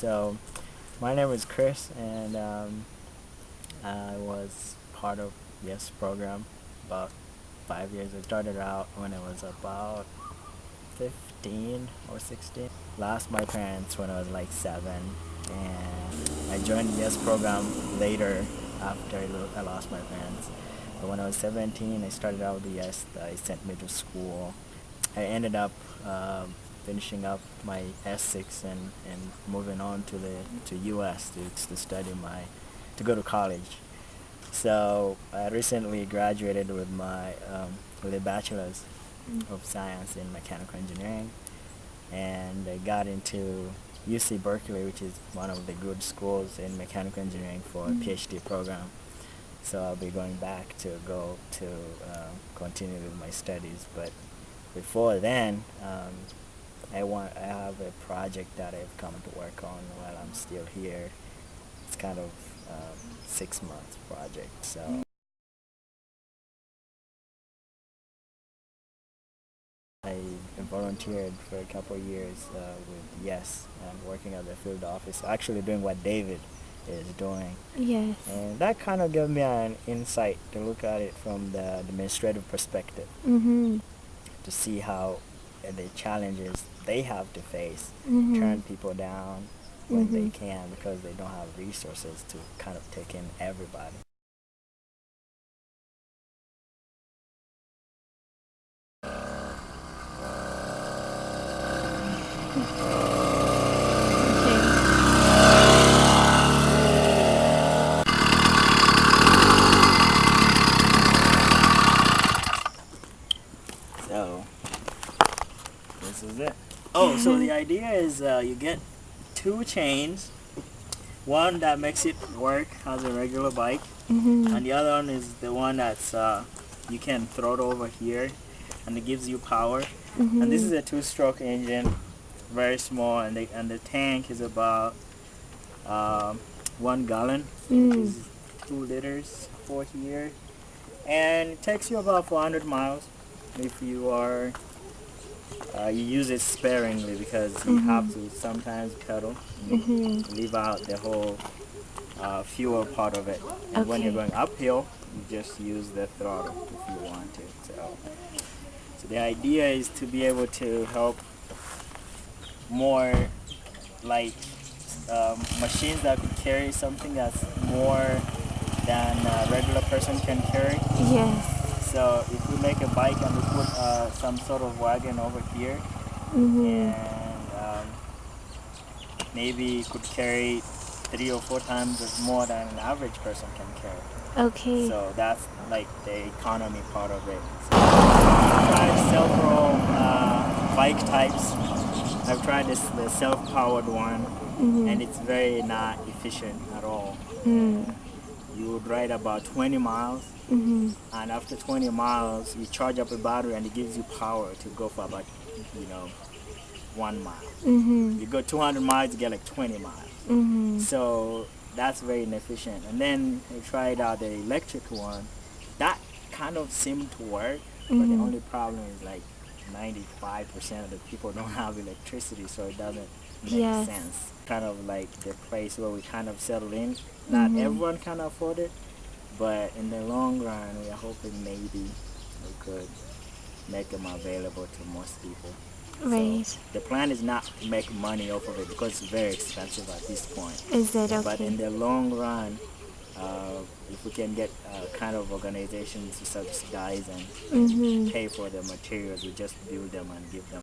So my name is Chris, and I was part of YES program about 5 years. I started out when I was about 15 or 16. Lost my parents when I was like 7, and I joined the YES program later after I lost my parents. But when I was 17, I started out with the YES. They sent me to school. I ended up finishing up my S6 and moving on to US to study to go to college. So I recently graduated with a bachelor's of science in mechanical engineering, and I got into UC Berkeley, which is one of the good schools in mechanical engineering for a PhD program. So I'll be going back to continue with my studies. But before then, I have a project that I've come to work on while I'm still here. It's kind of 6 month project. So I volunteered for a couple of years with YES and working at the field office, actually doing what David is doing. Yes. And that kind of gave me an insight to look at it from the administrative perspective, Mhm. to see how the challenges they have to face, turn Mhm. people down when they Mhm. can because they don't have resources to kind of take in everybody. So this is it. Oh, so the idea is you get 2 chains. One that makes it work as a regular bike, Mhm. and the other one is the one that's you can throw it over here, and it gives you power. And this is a 2-stroke engine, very small, and the tank is about 1 gallon, which is 2 liters for here, and it takes you about 400 miles if you are you use it sparingly, because you have to sometimes pedal and leave out the whole fuel part of it. And when you're Okay. going uphill, you just use the throttle if you want to. So the idea is to be able to help more, like machines that could carry something that's more than a regular person can carry. Yes. So if we make a bike and we put some sort of wagon over here, Mhm. and maybe it could carry 3 or 4 times as more than an average person can carry. Okay. So that's like the economy part of it. So I've tried several bike types. I've tried the self-powered one, and it's very not efficient at all. You would ride about 20 miles, and after 20 miles, you charge up a battery, and it gives you power to go for about, you know, 1 mile. You go 200 miles, you get like 20 miles. So that's very inefficient. And then I tried out the electric one. That kind of seemed to work, but the only problem is like 95% of the people don't have electricity, so it doesn't make Yes. sense. Kind of like the place where we kind of settled in. Not everyone can afford it, but in the long run, we are hoping maybe we could make them available to most people. Right. So the plan is not to make money off of it because it's very expensive at this point. Is that But in okay? the long run, if we can get kind of organizations to subsidize and pay for the materials, we just build them and give them